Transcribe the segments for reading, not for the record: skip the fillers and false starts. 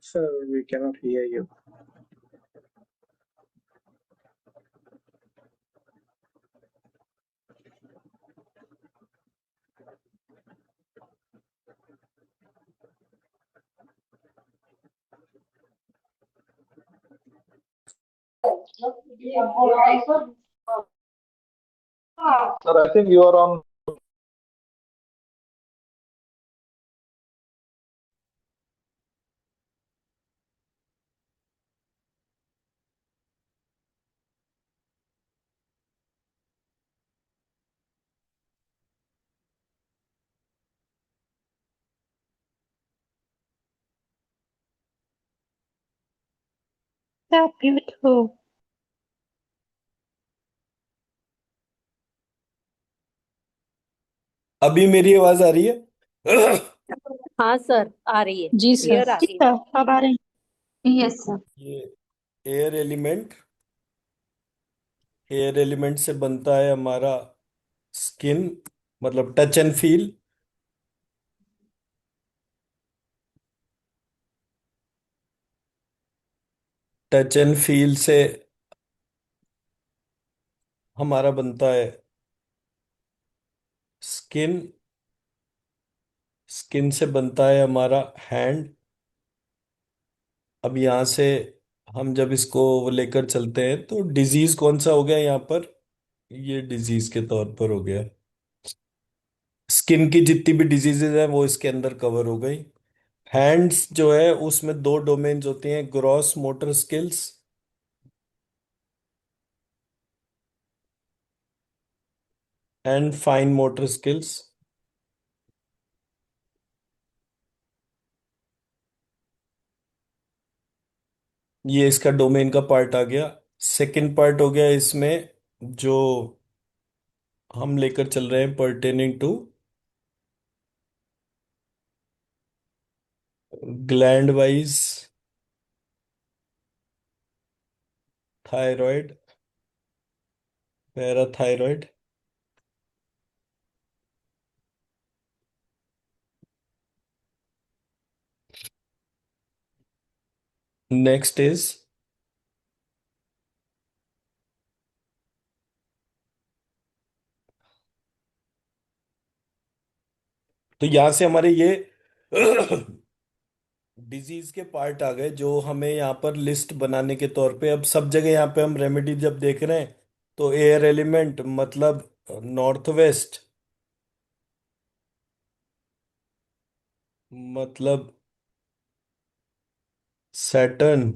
Sir, we cannot hear you. Sir, I think you are on. Yeah, beautiful. अभी मेरी आवाज आ रही है? हाँ सर, आ रही है, जी सर। क्लियर आ रही है। अब आ रहे हैं। Yes sir. ये एयर एलिमेंट से बनता है हमारा स्किन, मतलब touch and feel. Touch and feel से हमारा बनता है स्किन। स्किन से बनता है हमारा हैंड। अब यहाँ से हम जब इसको लेकर चलते हैं तो डिजीज कौन सा हो गया यहाँ पर? ये डिजीज के तौर पर हो गया। स्किन की जितनी भी डिजीजेज हैं वो इसके अंदर कवर हो गई। हैंड्स जो है उसमें दो डोमेन्स होती हैं, gross motor skills and fine motor skills. ये इसका डोमेन का पार्ट आ गया। सेकंड पार्ट हो गया इसमें जो हम लेकर चल रहे हैं pertaining to gland wise thyroid, parathyroid. Next is तो यहां से हमारे ये डिजीज के पार्ट आ गए जो हमें यहाँ पर लिस्ट बनाने के तौर पे। अब सब जगह यहाँ पे हम रेमेडी जब देख रहे हैं तो एयर एलिमेंट मतलब नॉर्थ वेस्ट, मतलब सैटर्न,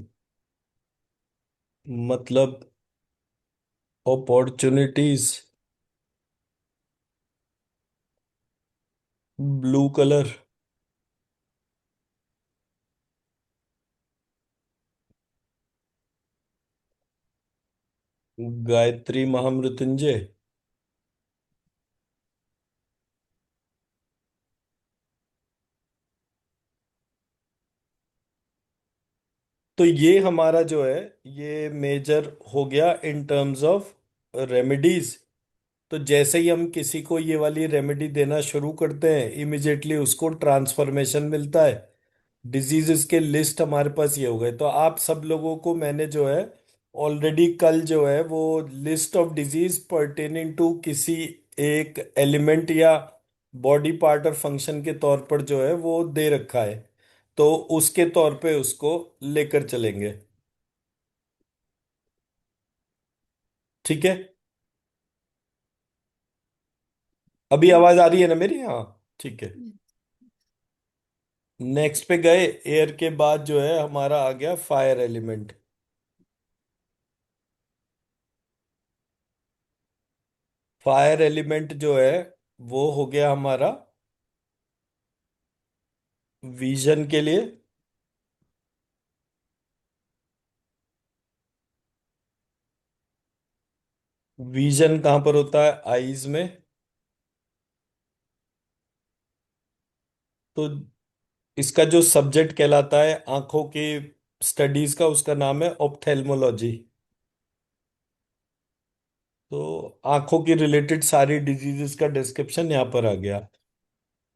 मतलब अपॉर्चुनिटीज, ब्लू कलर, गायत्री महामृत्युंजय। तो ये हमारा जो है ये मेजर हो गया इन टर्म्स ऑफ रेमेडीज। तो जैसे ही हम किसी को ये वाली रेमेडी देना शुरू करते हैं इमिजिएटली उसको ट्रांसफॉर्मेशन मिलता है। डिजीजेस के लिस्ट हमारे पास ये हो गए। तो आप सब लोगों को मैंने जो है ऑलरेडी कल जो है वो list of disease pertaining to किसी एक एलिमेंट या बॉडी पार्ट और फंक्शन के तौर पर जो है वो दे रखा है। तो उसके तौर पे उसको लेकर चलेंगे। ठीक है? अभी आवाज आ रही है ना मेरी? हाँ, ठीक है। नेक्स्ट पे गए। एयर के बाद जो है हमारा आ गया फायर एलिमेंट। फायर एलिमेंट जो है वो हो गया हमारा विजन के लिए। विजन कहां पर होता है? आईज में। तो इसका जो सब्जेक्ट कहलाता है आंखों की स्टडीज का, उसका नाम है ऑप्थेल्मोलॉजी। तो आंखों की रिलेटेड सारी डिजीजेस का डिस्क्रिप्शन यहाँ पर आ गया।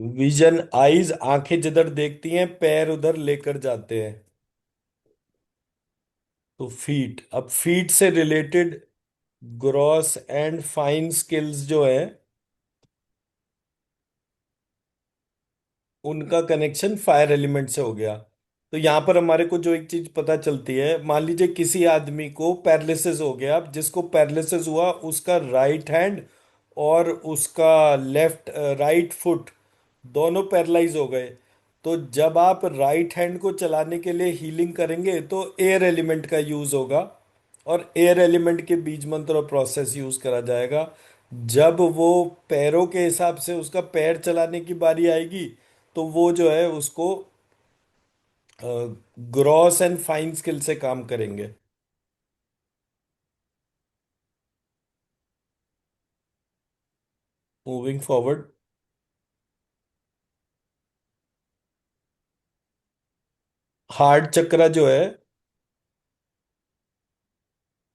विजन, आईज, आंखें जिधर देखती हैं पैर उधर लेकर जाते हैं। तो फीट, अब फीट से related gross and fine skills जो है उनका कनेक्शन फायर एलिमेंट से हो गया। तो यहां पर हमारे को जो एक चीज पता चलती है, मान लीजिए किसी आदमी को पैरालिसिस हो गया। अब जिसको पैरालिसिस हुआ उसका राइट हैंड और उसका लेफ्ट राइट फुट दोनों पैरालाइज हो गए। तो जब आप राइट हैंड को चलाने के लिए हीलिंग करेंगे तो एयर एलिमेंट का यूज होगा, और एयर एलिमेंट के बीज मंत्र और प्रोसेस यूज करा जाएगा। जब वो पैरों के हिसाब से उसका पैर चलाने की बारी आएगी तो वो जो है उसको ग्रॉस एंड फाइन स्किल से काम करेंगे। मूविंग फॉरवर्ड, हार्ट चक्रा जो है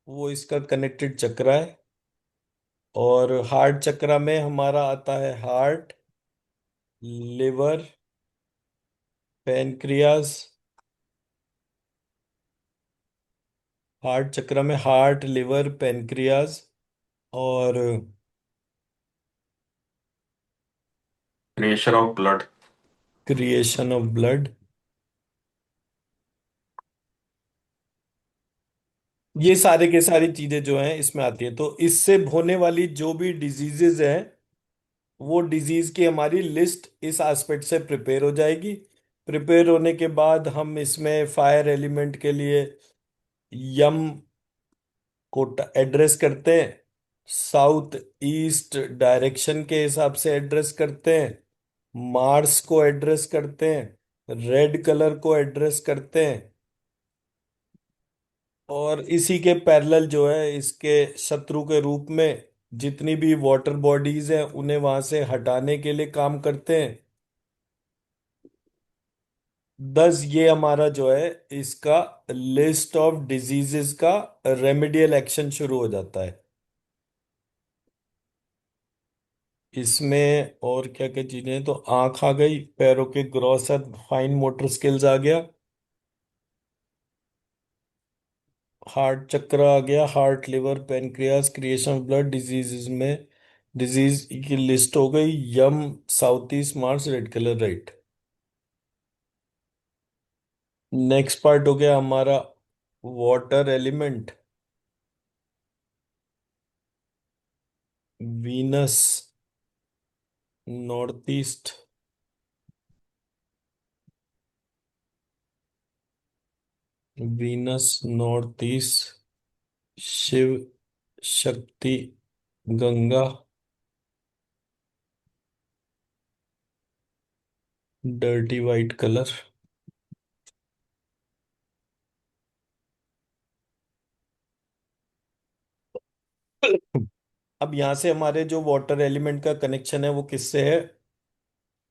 वो इसका कनेक्टेड चक्रा है, और हार्ट चक्रा में हमारा आता है हार्ट, लिवर, पैनक्रियाज। हार्ट चक्र में हार्ट, लिवर, पैनक्रियाज और creation of blood. Creation of blood. ये सारे के सारी चीजें जो हैं इसमें आती है। तो इससे होने वाली जो भी डिजीजेज हैं वो डिजीज की हमारी लिस्ट इस एस्पेक्ट से प्रिपेयर हो जाएगी। प्रिपेयर होने के बाद हम इसमें फायर एलिमेंट के लिए यम को एड्रेस करते हैं, साउथ ईस्ट डायरेक्शन के हिसाब से एड्रेस करते हैं, मार्स को एड्रेस करते हैं, रेड कलर को एड्रेस करते हैं, और इसी के पैरेलल जो है इसके शत्रु के रूप में जितनी भी वाटर बॉडीज हैं उन्हें वहां से हटाने के लिए काम करते हैं। दस ये हमारा जो है इसका लिस्ट ऑफ डिजीजेस का रेमेडियल एक्शन शुरू हो जाता है। इसमें और क्या क्या चीजें हैं, तो आंख आ गई, पैरों के ग्रॉस और फाइन मोटर स्किल्स आ गया, हार्ट चक्र आ गया, heart, liver, pancreas, creation of blood, diseases में डिजीज की लिस्ट हो गई, Yama, south east, Mars, red colour, right. Next part हो गया हमारा water element, Venus, north east, Venus north east, Shiva Shakti, Ganga, dirty white colour. अब यहां से हमारे जो वाटर एलिमेंट का कनेक्शन है वो किससे है?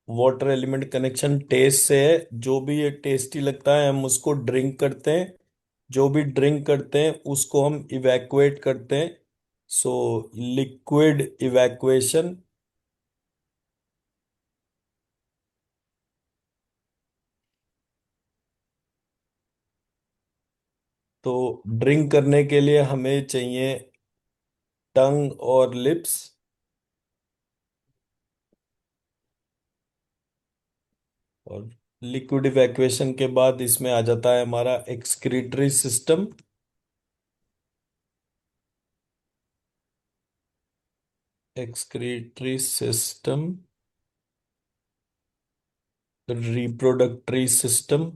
वाटर एलिमेंट कनेक्शन टेस्ट से है। जो भी ये टेस्टी लगता है हम उसको ड्रिंक करते हैं, जो भी ड्रिंक करते हैं उसको हम इवैक्यूएट करते हैं। So liquid evacuation. तो ड्रिंक करने के लिए हमें चाहिए टंग और लिप्स, और लिक्विड इवैक्यूएशन के बाद इसमें आ जाता है हमारा excretory system, excretory system, reproductory system,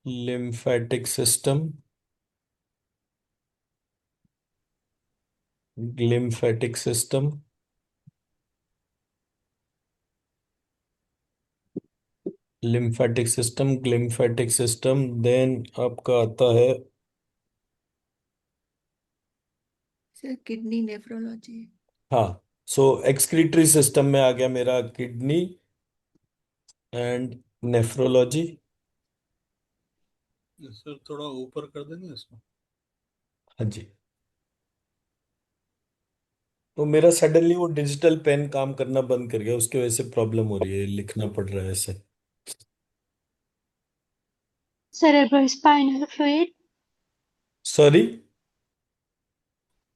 lymphatic system, lymphatic system, lymphatic system, glymphatic system, then आपका आता है सर किडनी नेफ्रोलॉजी। हाँ। सो एक्सक्रीटरी सिस्टम में आ गया मेरा किडनी एंड नेफ्रोलॉजी। सर थोड़ा ऊपर कर देंगे इसको। हाँ जी। तो मेरा सडनली वो डिजिटल पेन काम करना बंद कर गया, उसकी वजह से प्रॉब्लम हो रही है, लिखना पड़ रहा है ऐसे। Cerebrospinal fluid. Sorry.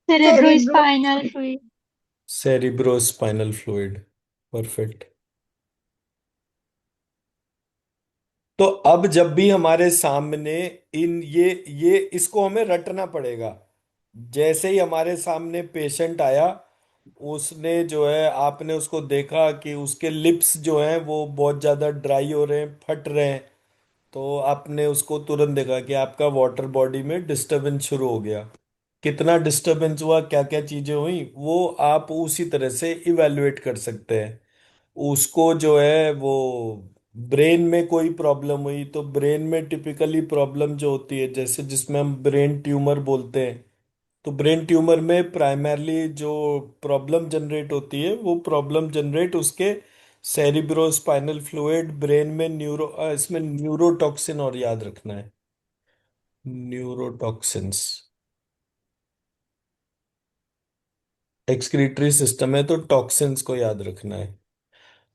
Cerebrospinal fluid. Cerebrospinal fluid. Perfect. तो अब जब भी हमारे सामने इन ये इसको हमें रटना पड़ेगा। जैसे ही हमारे सामने पेशेंट आया, उसने जो है, आपने उसको देखा कि उसके लिप्स जो हैं वो बहुत ज्यादा ड्राई हो रहे हैं, फट रहे हैं, तो आपने उसको तुरंत देखा कि आपका वाटर बॉडी में डिस्टरबेंस शुरू हो गया। कितना डिस्टरबेंस हुआ, क्या क्या चीजें हुई, वो आप उसी तरह से इवेलुएट कर सकते हैं। उसको जो है वो ब्रेन में कोई प्रॉब्लम हुई तो ब्रेन में टिपिकली प्रॉब्लम जो होती है, जैसे जिसमें हम ब्रेन ट्यूमर बोलते हैं, तो ब्रेन ट्यूमर में प्राइमरली जो प्रॉब्लम जनरेट होती है वो प्रॉब्लम जनरेट उसके सेरिब्रोस्पाइनल फ्लूइड ब्रेन में इसमें न्यूरोटॉक्सिन, और याद रखना है न्यूरोटॉक्सिन्स। एक्सक्रीटरी सिस्टम है तो टॉक्सिन्स को याद रखना है।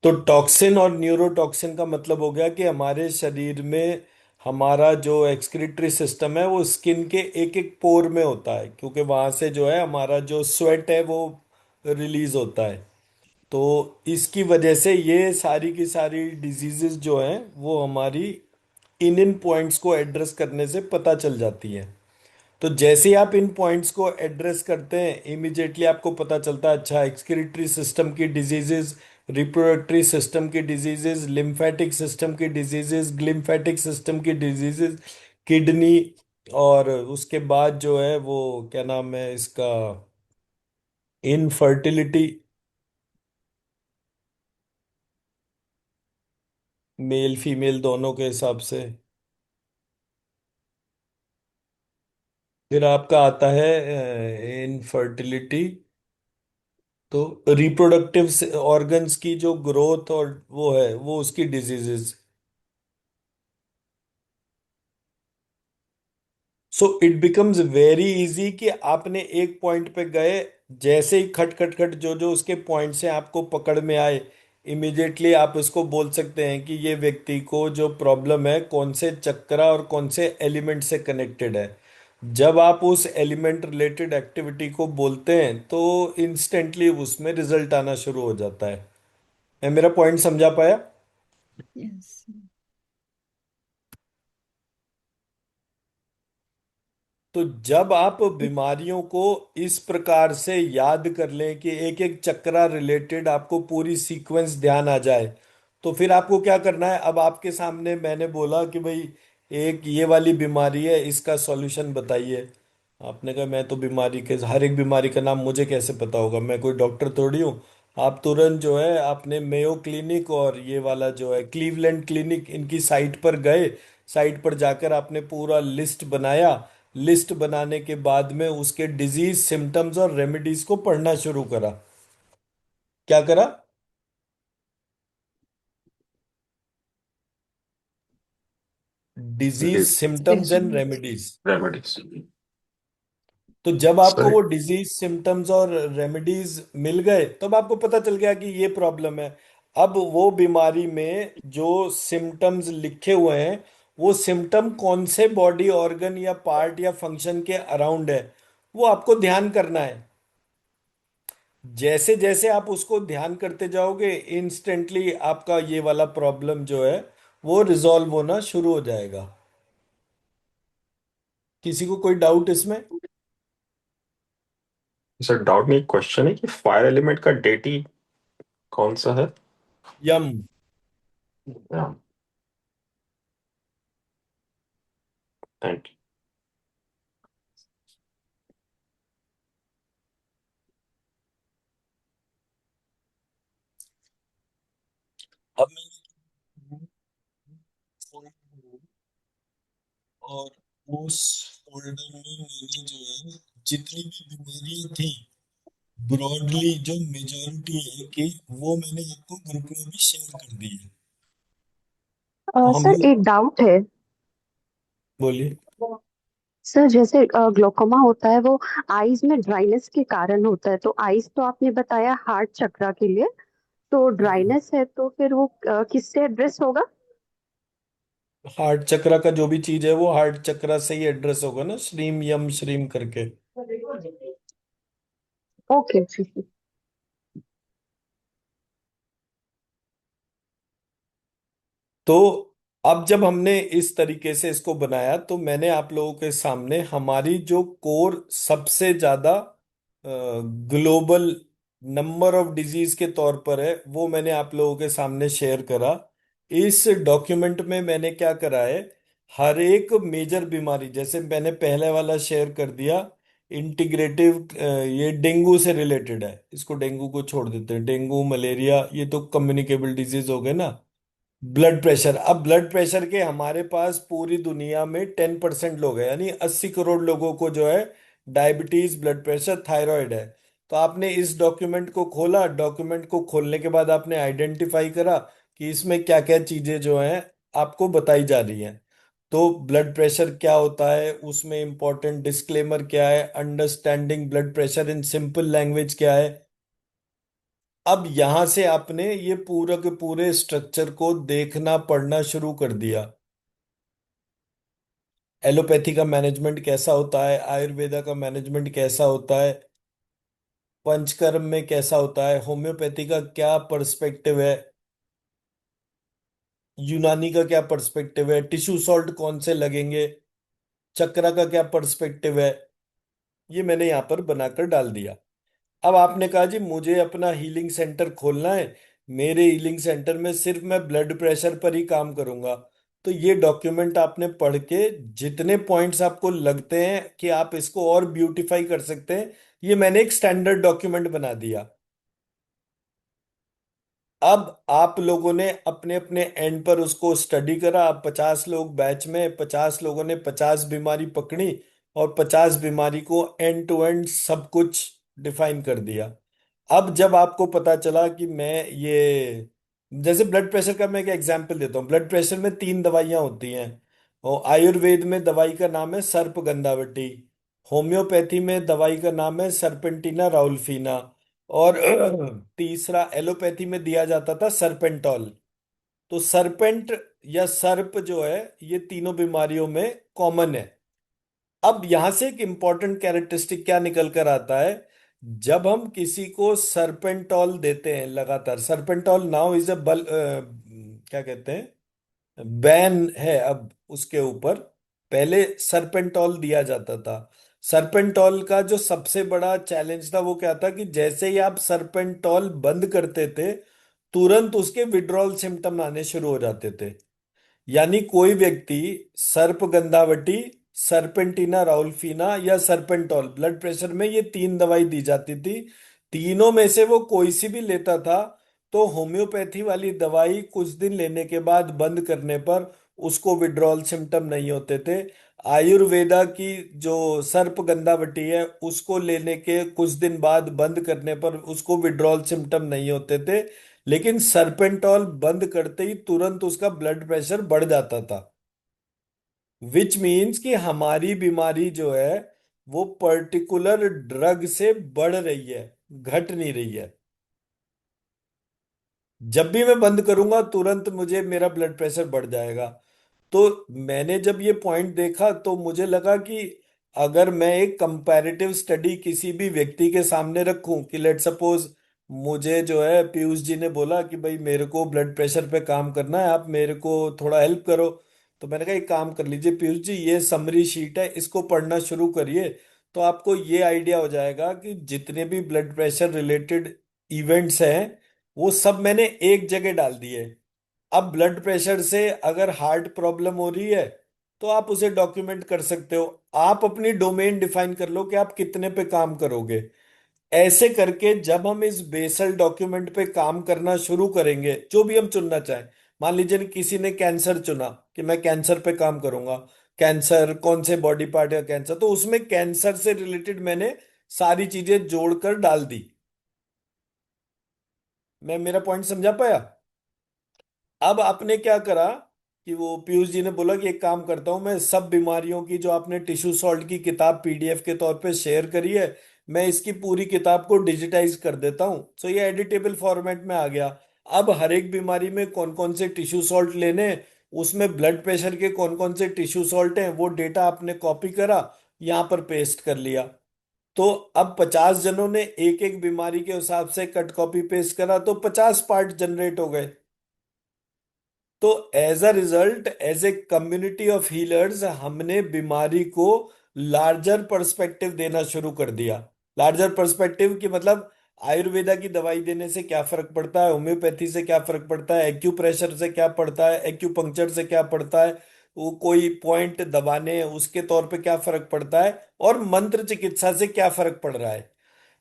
तो टॉक्सिन और न्यूरोटॉक्सिन का मतलब हो गया कि हमारे शरीर में हमारा जो एक्सक्रीटरी सिस्टम है वो स्किन के एक एक पोर में होता है, क्योंकि वहां से जो है हमारा जो स्वेट है वो रिलीज होता है। तो इसकी वजह से ये सारी की सारी डिजीजेस जो हैं वो हमारी इन पॉइंट्स को एड्रेस करने से पता चल जाती हैं। तो जैसे ही आप इन पॉइंट्स को एड्रेस करते हैं, इमिजिएटली आपको पता चलता है अच्छा एक्सक्रीटरी सिस्टम की डिजीजेस, रिप्रोडक्टरी सिस्टम की डिजीजेस, लिम्फेटिक सिस्टम की डिजीजेस, ग्लिम्फेटिक सिस्टम की डिजीजेस, किडनी, और उसके बाद जो है वो क्या नाम है इसका, इनफर्टिलिटी, मेल फीमेल दोनों के हिसाब से। फिर आपका आता है इनफर्टिलिटी, तो रिप्रोडक्टिव ऑर्गन्स की जो ग्रोथ और वो है वो उसकी diseases. So it becomes very easy कि आपने एक पॉइंट पे गए, जैसे ही खट खट खट जो जो उसके पॉइंट से आपको पकड़ में आए, इमिडिएटली आप उसको बोल सकते हैं कि ये व्यक्ति को जो प्रॉब्लम है कौन से चक्रा और कौन से एलिमेंट से कनेक्टेड है। जब आप उस एलिमेंट रिलेटेड एक्टिविटी को बोलते हैं तो इंस्टेंटली उसमें रिजल्ट आना शुरू हो जाता है। मैं मेरा पॉइंट समझा पाया? Yes. तो जब आप बीमारियों को इस प्रकार से याद कर लें कि एक एक चक्रा रिलेटेड आपको पूरी सीक्वेंस ध्यान आ जाए, तो फिर आपको क्या करना है। अब आपके सामने मैंने बोला कि भाई एक ये वाली बीमारी है, इसका सॉल्यूशन बताइए। आपने कहा मैं तो बीमारी के हर एक बीमारी का नाम मुझे कैसे पता होगा, मैं कोई डॉक्टर थोड़ी हूँ। आप तुरंत जो है आपने मेयो क्लिनिक और ये वाला जो है क्लीवलैंड क्लिनिक, इनकी साइट पर गए। साइट पर जाकर आपने पूरा लिस्ट बनाया। लिस्ट बनाने के बाद में उसके डिजीज सिम्टम्स और रेमेडीज को पढ़ना शुरू करा। क्या करा? Disease Disease symptoms and Symptoms. Remedies. remedies. तो जब आपको Sorry. वो डिजीज सिम्टम्स और रेमेडीज मिल गए तब आपको पता चल गया कि ये प्रॉब्लम है। अब वो बीमारी में जो सिम्टम्स लिखे हुए हैं, वो सिम्टम कौन से बॉडी ऑर्गन या पार्ट या फंक्शन के अराउंड है, वो आपको ध्यान करना है। जैसे जैसे आप उसको ध्यान करते जाओगे, इंस्टेंटली आपका ये वाला प्रॉब्लम जो है वो रिजॉल्व होना शुरू हो जाएगा। किसी को कोई डाउट इसमें? सर डाउट नहीं, क्वेश्चन है कि फायर एलिमेंट का डेटी कौन सा है? यम। थैंक अब मैं और उस फोल्डर में मैंने जो है जितनी भी बीमारियां थी, ब्रॉडली जो मेजोरिटी है कि वो मैंने आपको ग्रुप में भी शेयर कर दी है। तो हम सर लोग, एक डाउट है। बोलिए। सर जैसे ग्लोकोमा होता है वो आईज में ड्राइनेस के कारण होता है, तो आईज तो आपने बताया हार्ट चक्रा के लिए, तो ड्राइनेस है तो फिर वो किससे एड्रेस होगा? हार्ट चक्रा का जो भी चीज है वो हार्ट चक्रा से ही एड्रेस होगा ना, श्रीम यम श्रीम करके। ओके। तो अब जब हमने इस तरीके से इसको बनाया तो मैंने आप लोगों के सामने हमारी जो कोर सबसे ज्यादा ग्लोबल नंबर ऑफ डिजीज के तौर पर है वो मैंने आप लोगों के सामने शेयर करा। इस डॉक्यूमेंट में मैंने क्या करा है, हर एक मेजर बीमारी, जैसे मैंने पहले वाला शेयर कर दिया इंटीग्रेटिव, ये डेंगू से रिलेटेड है, इसको डेंगू को छोड़ देते हैं, डेंगू मलेरिया ये तो कम्युनिकेबल डिजीज हो गए ना। ब्लड प्रेशर, अब ब्लड प्रेशर के हमारे पास पूरी दुनिया में 10% लोग हैं, यानी 80 करोड़ लोगों को जो है डायबिटीज, ब्लड प्रेशर, थायराइड है। तो आपने इस डॉक्यूमेंट को खोला, डॉक्यूमेंट को खोलने के बाद आपने आइडेंटिफाई करा कि इसमें क्या क्या चीजें जो हैं आपको बताई जा रही हैं। तो ब्लड प्रेशर क्या होता है, उसमें इंपॉर्टेंट डिस्क्लेमर क्या है, understanding blood pressure in simple language क्या है। अब यहां से आपने ये पूरा के पूरे स्ट्रक्चर को देखना पढ़ना शुरू कर दिया। एलोपैथी का मैनेजमेंट कैसा होता है, आयुर्वेदा का मैनेजमेंट कैसा होता है, पंचकर्म में कैसा होता है, होम्योपैथी का क्या पर्सपेक्टिव है, यूनानी का क्या पर्सपेक्टिव है, टिश्यू सॉल्ट कौन से लगेंगे, चक्रा का क्या पर्सपेक्टिव है, ये मैंने यहाँ पर बनाकर डाल दिया। अब आपने कहा जी मुझे अपना हीलिंग सेंटर खोलना है, मेरे हीलिंग सेंटर में सिर्फ मैं ब्लड प्रेशर पर ही काम करूंगा। तो ये डॉक्यूमेंट आपने पढ़ के जितने पॉइंट्स आपको लगते हैं कि आप इसको और ब्यूटीफाई कर सकते हैं, ये मैंने एक स्टैंडर्ड डॉक्यूमेंट बना दिया। अब आप लोगों ने अपने अपने एंड पर उसको स्टडी करा। अब 50 लोग बैच में, 50 लोगों ने 50 बीमारी पकड़ी और 50 बीमारी को एंड टू एंड सब कुछ डिफाइन कर दिया। अब जब आपको पता चला कि मैं ये, जैसे ब्लड प्रेशर का मैं एक एग्जांपल देता हूँ, ब्लड प्रेशर में 3 दवाइयां होती हैं। और आयुर्वेद में दवाई का नाम है सर्पगंधावटी, होम्योपैथी में दवाई का नाम है सरपेंटिना राउल्फिना, और तीसरा एलोपैथी में दिया जाता था सरपेंटॉल। तो सरपेंट या सर्प जो है ये तीनों बीमारियों में कॉमन है। अब यहां से एक इंपॉर्टेंट कैरेक्टरिस्टिक क्या निकल कर आता है, जब हम किसी को सरपेंटॉल देते हैं लगातार, सरपेंटॉल नाउ इज अ बल क्या कहते हैं, बैन है अब उसके ऊपर। पहले सरपेंटॉल दिया जाता था। सरपेंटॉल का जो सबसे बड़ा चैलेंज था वो क्या था कि जैसे ही आप सरपेंटॉल बंद करते थे तुरंत उसके विड्रॉल सिम्टम आने शुरू हो जाते थे। यानी कोई व्यक्ति सर्पगंधावटी, सरपेंटिना राउल्फिना या सरपेंटॉल, ब्लड प्रेशर में ये 3 दवाई दी जाती थी, तीनों में से वो कोई सी भी लेता था तो होम्योपैथी वाली दवाई कुछ दिन लेने के बाद बंद करने पर उसको विड्रॉल सिम्टम नहीं होते थे। आयुर्वेदा की जो सर्पगंधावटी है उसको लेने के कुछ दिन बाद बंद करने पर उसको विड्रॉल सिम्टम नहीं होते थे। लेकिन सरपेंटॉल बंद करते ही तुरंत उसका ब्लड प्रेशर बढ़ जाता था। विच मीन्स कि हमारी बीमारी जो है वो पर्टिकुलर ड्रग से बढ़ रही है, घट नहीं रही है। जब भी मैं बंद करूंगा तुरंत मुझे मेरा ब्लड प्रेशर बढ़ जाएगा। तो मैंने जब ये पॉइंट देखा तो मुझे लगा कि अगर मैं एक कंपैरेटिव स्टडी किसी भी व्यक्ति के सामने रखूं कि लेट सपोज मुझे जो है पीयूष जी ने बोला कि भाई मेरे को ब्लड प्रेशर पे काम करना है, आप मेरे को थोड़ा हेल्प करो। तो मैंने कहा एक काम कर लीजिए पीयूष जी, ये समरी शीट है, इसको पढ़ना शुरू करिए। तो आपको ये आइडिया हो जाएगा कि जितने भी ब्लड प्रेशर रिलेटेड इवेंट्स हैं वो सब मैंने एक जगह डाल दिए। अब ब्लड प्रेशर से अगर हार्ट प्रॉब्लम हो रही है तो आप उसे डॉक्यूमेंट कर सकते हो। आप अपनी डोमेन डिफाइन कर लो कि आप कितने पे काम करोगे। ऐसे करके जब हम इस बेसल डॉक्यूमेंट पे काम करना शुरू करेंगे, जो भी हम चुनना चाहें, मान लीजिए कि किसी ने कैंसर चुना कि मैं कैंसर पे काम करूंगा, कैंसर कौन से बॉडी पार्ट का कैंसर, तो उसमें कैंसर से रिलेटेड मैंने सारी चीजें जोड़कर डाल दी। मैं मेरा पॉइंट समझा पाया? अब आपने क्या करा, कि वो पीयूष जी ने बोला कि एक काम करता हूं, मैं सब बीमारियों की जो आपने टिश्यू सॉल्ट की किताब पीडीएफ के तौर पे शेयर करी है, मैं इसकी पूरी किताब को डिजिटाइज कर देता हूं। सो ये एडिटेबल फॉर्मेट में आ गया। अब हर एक बीमारी में कौन कौन से टिश्यू सॉल्ट लेने हैं, उसमें ब्लड प्रेशर के कौन कौन से टिश्यू सॉल्ट हैं, वो डेटा आपने कॉपी करा, यहाँ पर पेस्ट कर लिया। तो अब 50 जनों ने एक एक बीमारी के हिसाब से कट कॉपी पेस्ट करा, तो 50 पार्ट जनरेट हो गए। तो as a result, as a community of healers, हमने बीमारी को लार्जर पर्सपेक्टिव देना शुरू कर दिया। लार्जर पर्सपेक्टिव की मतलब आयुर्वेदा की दवाई देने से क्या फर्क पड़ता है, होम्योपैथी से क्या फर्क पड़ता है, एक्यूप्रेशर से क्या पड़ता है, एक्यूपंक्चर से क्या पड़ता है, वो कोई पॉइंट दबाने उसके तौर पे क्या फर्क पड़ता है, और मंत्र चिकित्सा से क्या फर्क पड़ रहा है।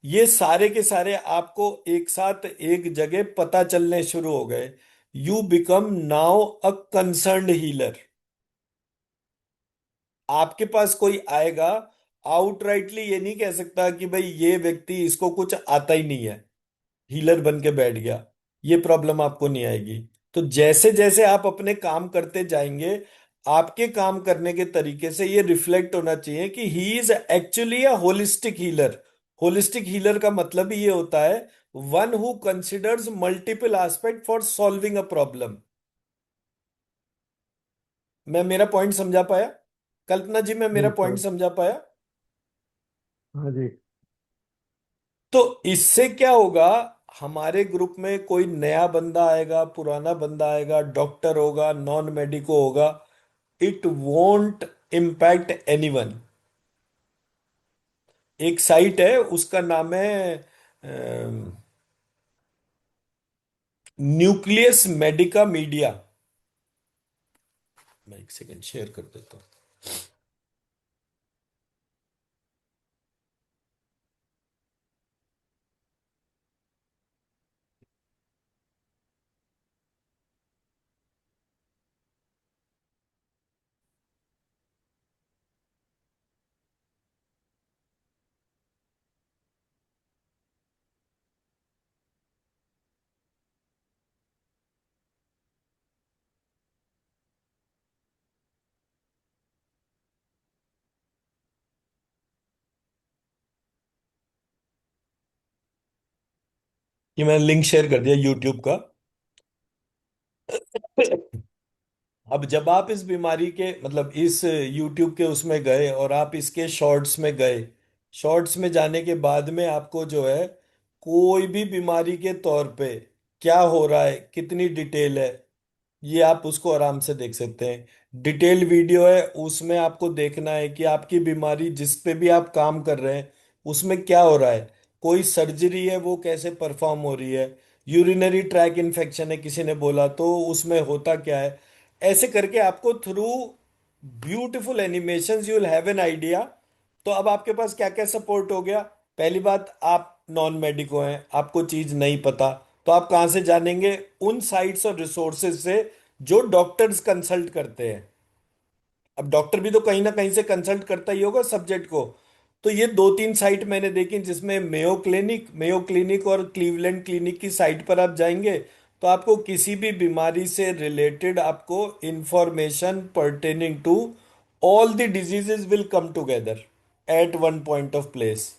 ये सारे के सारे आपको एक साथ एक जगह पता चलने शुरू हो गए। You become now a concerned healer. आपके पास कोई आएगा, आउटराइटली ये नहीं कह सकता कि भाई ये व्यक्ति, इसको कुछ आता ही नहीं है, हीलर बन के बैठ गया। ये प्रॉब्लम आपको नहीं आएगी। तो जैसे जैसे आप अपने काम करते जाएंगे, आपके काम करने के तरीके से ये रिफ्लेक्ट होना चाहिए कि he is actually a holistic healer. Holistic healer का मतलब ही ये होता है, one who considers multiple aspect for solving a problem. मैं मेरा पॉइंट समझा पाया? कल्पना जी, मैं मेरा जी पॉइंट सर। समझा पाया? हाँ जी। तो इससे क्या होगा, हमारे ग्रुप में कोई नया बंदा आएगा, पुराना बंदा आएगा, डॉक्टर होगा, नॉन मेडिको होगा, इट वोंट इम्पैक्ट एनीवन। एक साइट है, उसका नाम है न्यूक्लियस मेडिका मीडिया। मैं एक सेकंड शेयर कर देता हूँ। ये मैंने लिंक शेयर कर दिया यूट्यूब का। अब जब आप इस बीमारी के मतलब इस YouTube के उसमें गए और आप इसके शॉर्ट्स में गए, शॉर्ट्स में जाने के बाद में आपको जो है, कोई भी बीमारी के तौर पे क्या हो रहा है, कितनी डिटेल है, ये आप उसको आराम से देख सकते हैं। डिटेल वीडियो है, उसमें आपको देखना है कि आपकी बीमारी जिस पे भी आप काम कर रहे हैं उसमें क्या हो रहा है। कोई सर्जरी है, वो कैसे परफॉर्म हो रही है, यूरिनरी ट्रैक इन्फेक्शन है किसी ने बोला, तो उसमें होता क्या है। ऐसे करके आपको through beautiful animations you will have an idea. तो अब आपके पास क्या क्या सपोर्ट हो गया। पहली बात, आप नॉन मेडिको हैं, आपको चीज नहीं पता, तो आप कहाँ से जानेंगे? उन साइट्स और रिसोर्सेज से जो डॉक्टर्स कंसल्ट करते हैं। अब डॉक्टर भी तो कहीं ना कहीं से कंसल्ट करता ही होगा सब्जेक्ट को। तो ये दो तीन साइट मैंने देखी, जिसमें मेयो क्लिनिक और क्लीवलैंड क्लिनिक की साइट पर आप जाएंगे तो आपको किसी भी बीमारी से रिलेटेड आपको information pertaining to all the diseases will come together at one point of place.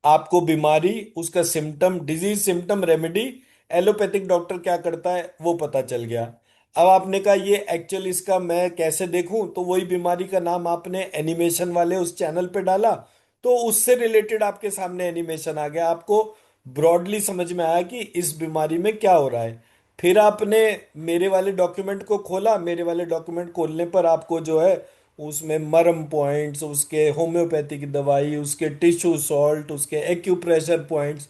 आपको बीमारी, उसका symptom, disease symptom remedy, allopathic doctor क्या करता है वो पता चल गया। अब आपने कहा ये एक्चुअली इसका मैं कैसे देखूं, तो वही बीमारी का नाम आपने एनिमेशन वाले उस चैनल पे डाला, तो उससे रिलेटेड आपके सामने एनिमेशन आ गया। आपको ब्रॉडली समझ में आया कि इस बीमारी में क्या हो रहा है। फिर आपने मेरे वाले डॉक्यूमेंट को खोला, मेरे वाले डॉक्यूमेंट खोलने पर आपको जो है उसमें मरम पॉइंट्स, उसके होम्योपैथिक दवाई, उसके टिश्यू सॉल्ट, उसके एक्यूप्रेशर पॉइंट्स,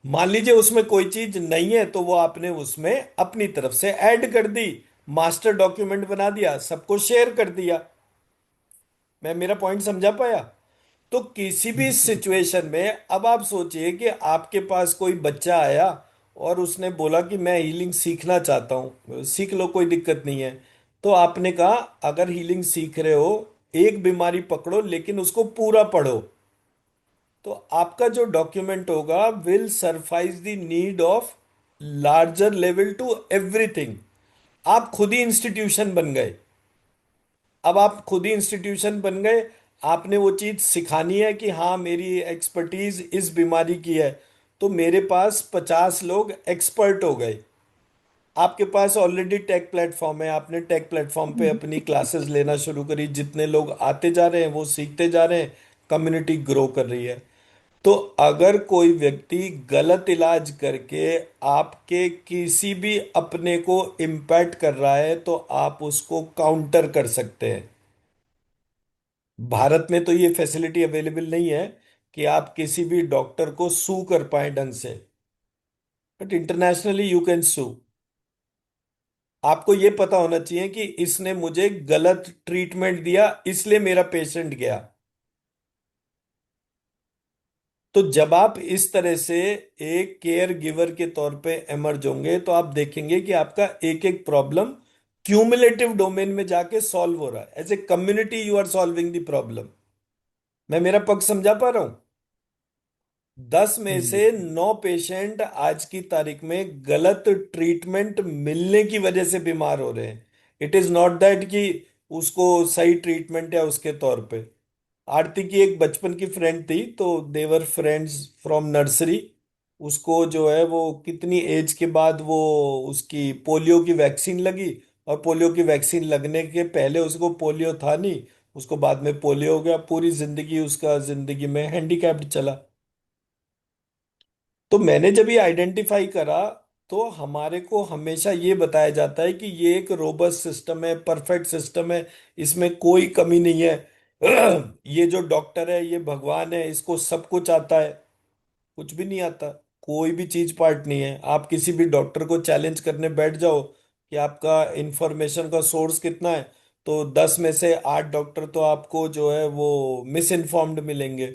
मान लीजिए उसमें कोई चीज नहीं है तो वो आपने उसमें अपनी तरफ से ऐड कर दी, मास्टर डॉक्यूमेंट बना दिया, सबको शेयर कर दिया। मैं मेरा पॉइंट समझा पाया? तो किसी भी सिचुएशन में अब आप सोचिए कि आपके पास कोई बच्चा आया और उसने बोला कि मैं हीलिंग सीखना चाहता हूँ, सीख लो कोई दिक्कत नहीं है। तो आपने कहा अगर हीलिंग सीख रहे हो, एक बीमारी पकड़ो लेकिन उसको पूरा पढ़ो। तो आपका जो डॉक्यूमेंट होगा will suffice the need of larger level to everything. आप खुद ही इंस्टीट्यूशन बन गए। अब आप खुद ही इंस्टीट्यूशन बन गए, आपने वो चीज सिखानी है कि हाँ मेरी एक्सपर्टीज इस बीमारी की है, तो मेरे पास 50 लोग एक्सपर्ट हो गए। आपके पास ऑलरेडी टेक प्लेटफॉर्म है, आपने टेक प्लेटफॉर्म पे अपनी क्लासेस लेना शुरू करी, जितने लोग आते जा रहे हैं वो सीखते जा रहे हैं, कम्युनिटी ग्रो कर रही है। तो अगर कोई व्यक्ति गलत इलाज करके आपके किसी भी अपने को इम्पैक्ट कर रहा है तो आप उसको काउंटर कर सकते हैं। भारत में तो ये फैसिलिटी अवेलेबल नहीं है कि आप किसी भी डॉक्टर को सू कर पाए ढंग से, but internationally you can sue. आपको ये पता होना चाहिए कि इसने मुझे गलत ट्रीटमेंट दिया इसलिए मेरा पेशेंट गया। तो जब आप इस तरह से एक केयर गिवर के तौर पे एमर्ज होंगे तो आप देखेंगे कि आपका एक एक प्रॉब्लम क्यूमुलेटिव डोमेन में जाके सॉल्व हो रहा है। As a community you are solving the problem. मैं मेरा पक्ष समझा पा रहा हूं? 10 में से 9 पेशेंट आज की तारीख में गलत ट्रीटमेंट मिलने की वजह से बीमार हो रहे हैं। इट इज नॉट दैट कि उसको सही ट्रीटमेंट है उसके तौर पे। आरती की एक बचपन की फ्रेंड थी, तो देवर फ्रेंड्स फ्रॉम नर्सरी। उसको जो है वो कितनी एज के बाद वो उसकी पोलियो की वैक्सीन लगी, और पोलियो की वैक्सीन लगने के पहले उसको पोलियो था नहीं, उसको बाद में पोलियो हो गया। पूरी जिंदगी उसका जिंदगी में हैंडीकैप्ड चला। तो मैंने जब ये आइडेंटिफाई करा, तो हमारे को हमेशा ये बताया जाता है कि ये एक रोबस्ट सिस्टम है, परफेक्ट सिस्टम है, इसमें कोई कमी नहीं है। ये जो डॉक्टर है ये भगवान है, इसको सब कुछ आता है। कुछ भी नहीं आता, कोई भी चीज पार्ट नहीं है। आप किसी भी डॉक्टर को चैलेंज करने बैठ जाओ कि आपका इंफॉर्मेशन का सोर्स कितना है, तो 10 में से 8 डॉक्टर तो आपको जो है वो मिस इन्फॉर्म्ड मिलेंगे।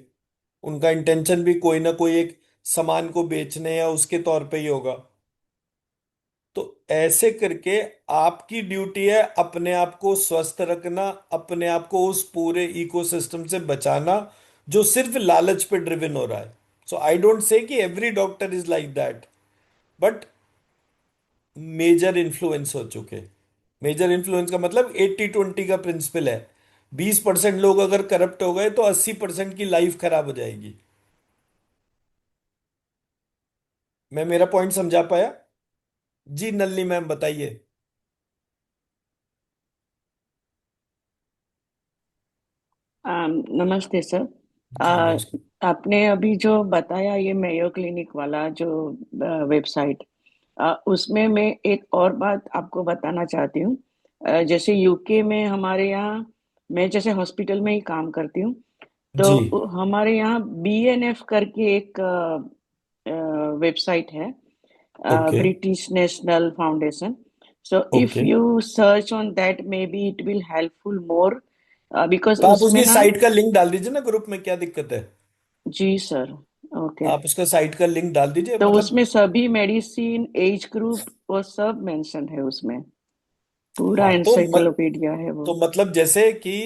उनका इंटेंशन भी कोई ना कोई एक सामान को बेचने या उसके तौर पे ही होगा। तो ऐसे करके आपकी ड्यूटी है अपने आप को स्वस्थ रखना, अपने आप को उस पूरे इकोसिस्टम से बचाना जो सिर्फ लालच पे ड्रिवन हो रहा है। सो आई डोंट से कि every doctor is like that, but major influence हो चुके। मेजर इन्फ्लुएंस का मतलब 80-20 का प्रिंसिपल है। 20% लोग अगर करप्ट हो गए तो 80% की लाइफ खराब हो जाएगी। मैं मेरा पॉइंट समझा पाया? जी नलनी मैम बताइए। नमस्ते सर। जी आ, नमस्कार। आपने अभी जो बताया ये मेयो क्लिनिक वाला जो वेबसाइट, उसमें मैं एक और बात आपको बताना चाहती हूँ। जैसे यूके में हमारे यहाँ, मैं जैसे हॉस्पिटल में ही काम करती हूँ, जी। तो हमारे यहाँ बीएनएफ करके एक वेबसाइट है, okay. British national foundation. So if okay, you search on that may be it will helpful more, because तो आप उसमें उसकी ना। साइट का लिंक डाल दीजिए ना ग्रुप में, क्या दिक्कत है? जी सर। ओके। आप उसका साइट का लिंक डाल दीजिए, तो मतलब। उसमें सभी मेडिसिन, एज ग्रुप, वो सब मेंशन है उसमें, पूरा हाँ एनसाइक्लोपीडिया है वो। तो मतलब जैसे कि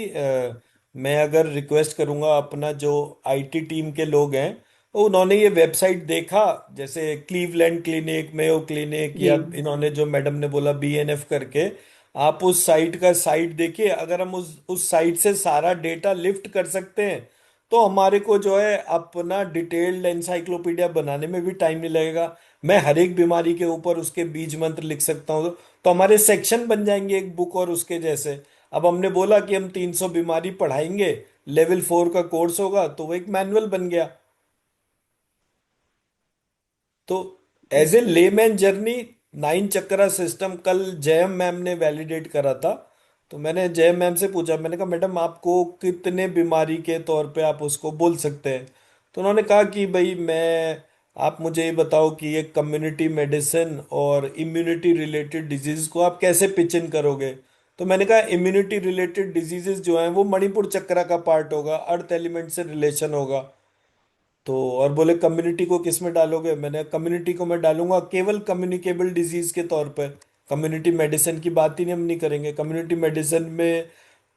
मैं अगर रिक्वेस्ट करूंगा अपना जो आईटी टीम के लोग हैं, तो उन्होंने ये वेबसाइट देखा, जैसे क्लीवलैंड क्लिनिक, मेयो क्लिनिक, जी। या इन्होंने जो मैडम ने बोला बीएनएफ करके, आप उस साइट का साइट देखिए। अगर हम उस साइट से सारा डेटा लिफ्ट कर सकते हैं तो हमारे को जो है अपना डिटेल्ड एनसाइक्लोपीडिया बनाने में भी टाइम नहीं लगेगा। मैं हर एक बीमारी के ऊपर उसके बीज मंत्र लिख सकता हूँ, तो हमारे सेक्शन बन जाएंगे एक बुक और उसके जैसे। अब हमने बोला कि हम 300 बीमारी पढ़ाएंगे, लेवल 4 का कोर्स होगा, तो वो एक मैनुअल बन गया। तो as a layman journey, 9 chakra system कल जयम मैम ने वैलिडेट करा था। तो मैंने जयम मैम से पूछा, मैंने कहा मैडम आपको कितने बीमारी के तौर पे आप उसको बोल सकते हैं? तो उन्होंने कहा कि भाई मैं, आप मुझे ये बताओ कि ये कम्युनिटी मेडिसिन और इम्यूनिटी रिलेटेड डिजीज को आप कैसे पिच इन करोगे? तो मैंने कहा इम्यूनिटी रिलेटेड डिजीजेस जो हैं वो मणिपुर चक्रा का पार्ट होगा, अर्थ एलिमेंट से रिलेशन होगा। तो और बोले कम्युनिटी को किस में डालोगे? मैंने कम्युनिटी को मैं डालूंगा केवल कम्युनिकेबल डिजीज के तौर पर। कम्युनिटी मेडिसिन की बात ही नहीं, हम नहीं करेंगे कम्युनिटी मेडिसिन में।